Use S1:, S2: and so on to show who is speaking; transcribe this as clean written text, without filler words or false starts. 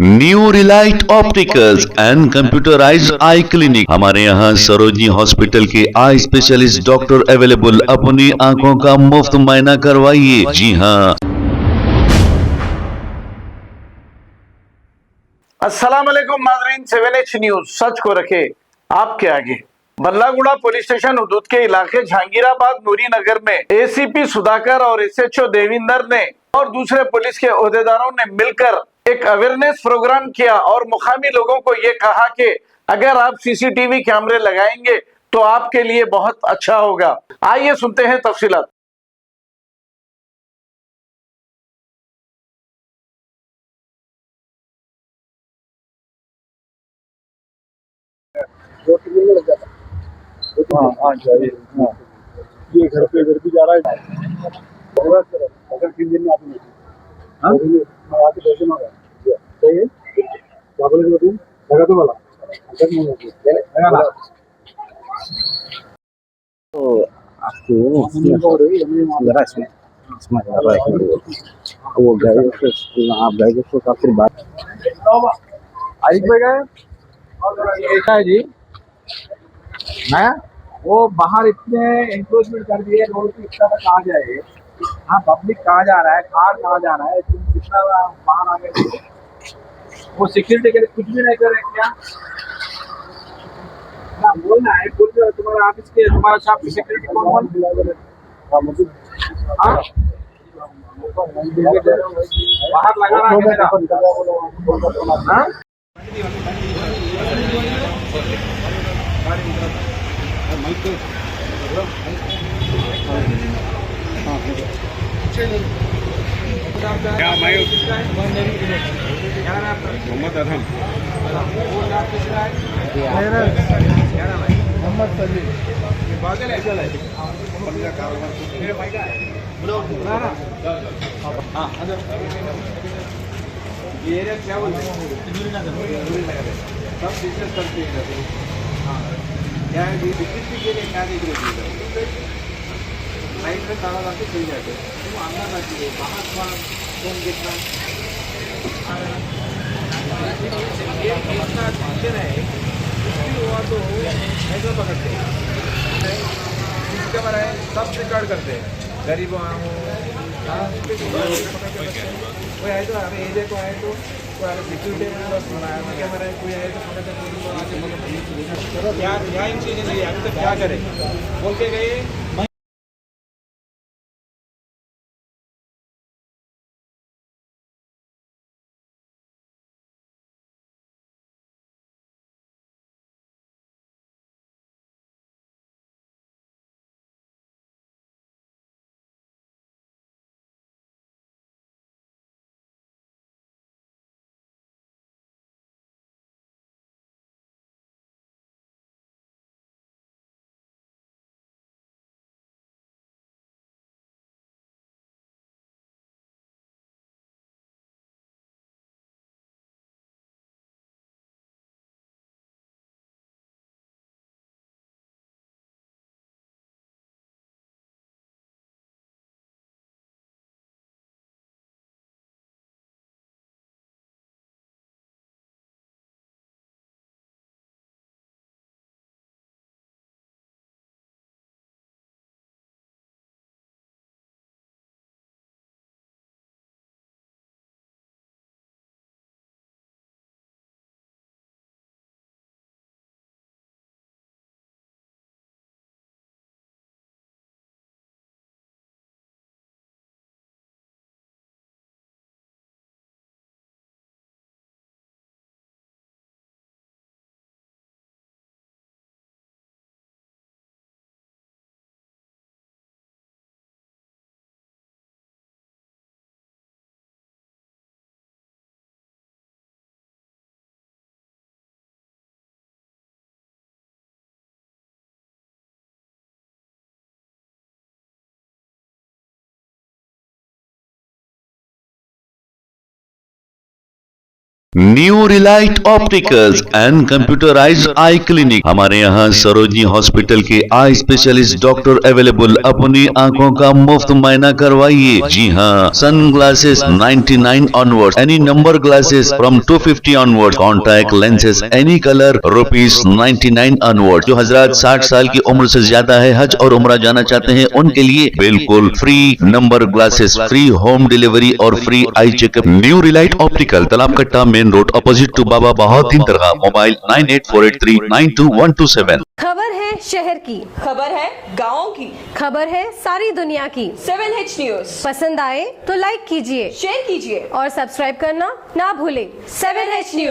S1: New Relight opticals and computerised I clinic. हमारे यहाँ Sarojini hospital के आई स्पेशलिस्ट डॉक्टर अवेलेबल। अपनी आंखों का मुफ्त मुआयना करवाइए। जी हाँ।
S2: अस्सलाम वालेकुम नाज़रीन, 7H न्यूज सच को रखे आपके आगे। बल्लागुड़ा पुलिस स्टेशन हदूद के इलाके जहांगीराबाद नूरी नगर में एसीपी सुधाकर और एसएचओ देविंदर ने और दूसरे पुलिस के ओहदेदारों ने मिलकर एक अवेयरनेस प्रोग्राम किया और मुकामी लोगों को ये कहा कि अगर आप सीसीटीवी कैमरे लगाएंगे तो आपके लिए बहुत अच्छा होगा। आइए सुनते हैं तफसीलात।
S3: हाँ हाँ चाहिए। हाँ ये घर पे इधर भी जा रहा है। अगर 3 दिन में आप नहीं हाँ मैं आके पैसे मांगा चाहिए क्या बोले तुम लगा तो वाला अगर नहीं लगा ना
S4: तो आपको जरा इसमें ज़्यादा वो गए आप गए तो काफी बात
S3: आइक पे गए ऐसा है जी मैं वो बाहर इतने एनक्रोचमेंट कर दिए रोड पे इतना तक कहाँ जाए। हाँ पब्लिक कहाँ जा रहा है कहाँ जा रहा है तुम कितना बाहर आ गए। वो सिक्योरिटी के लिए कुछ भी नहीं कर रहे क्या ना बोलना है बोल दो तुम्हारा ऑफिस के तुम्हारा शॉप की सिक्योरिटी कौन बोल हाँ बाहर लगाना है मेरा हाँ
S5: क्या मैं मोहम्मद अदम
S3: मोहम्मद सलीम
S5: ये एरिया क्या बोलते हैं सब बिजनेस करते हैं क्या है बिजनेस के लिए क्या देख रहे थे नाइट में ताला लगा के चल जाते तुम अंदर ना चाहिए बाहर फोन देखना इतना टीचर है हुआ तो ऐसा पकड़ते हैं इसके बारे में सब रिकॉर्ड करते हैं गरीबों कोई आए तो अरे एरिया को आए तो कोई अरे सिक्योरिटी कैमरा है कोई आए तो पकड़ते क्या इन चीज़ें नहीं अभी तक क्या करें बोल के गए।
S1: New Relight opticals and computerised I clinic. हमारे यहाँ सरोजनी हॉस्पिटल के आई स्पेशलिस्ट डॉक्टर अवेलेबल। अपनी आंखों का मुफ्त मुआयना करवाइए। जी हाँ, sunglasses 99 onward, any number glasses from 250 onward, contact lenses any colour ₹99 onward. जो हजरात 60 साल की उम्र से ज्यादा है, हज और उम्रा जाना चाहते हैं, उनके लिए बिल्कुल free number glasses, free home delivery और free eye checkup. New relight optical, Talab Katta, main road, opposite to Baba Bahauddin Dargah. Mobile 9848392127।
S6: खबर है शहर की,
S7: खबर है गाँव की,
S6: खबर है सारी दुनिया की।
S7: 7H न्यूज
S6: पसंद आए तो लाइक कीजिए,
S7: शेयर कीजिए
S6: और सब्सक्राइब करना ना भूलें।
S7: 7H news.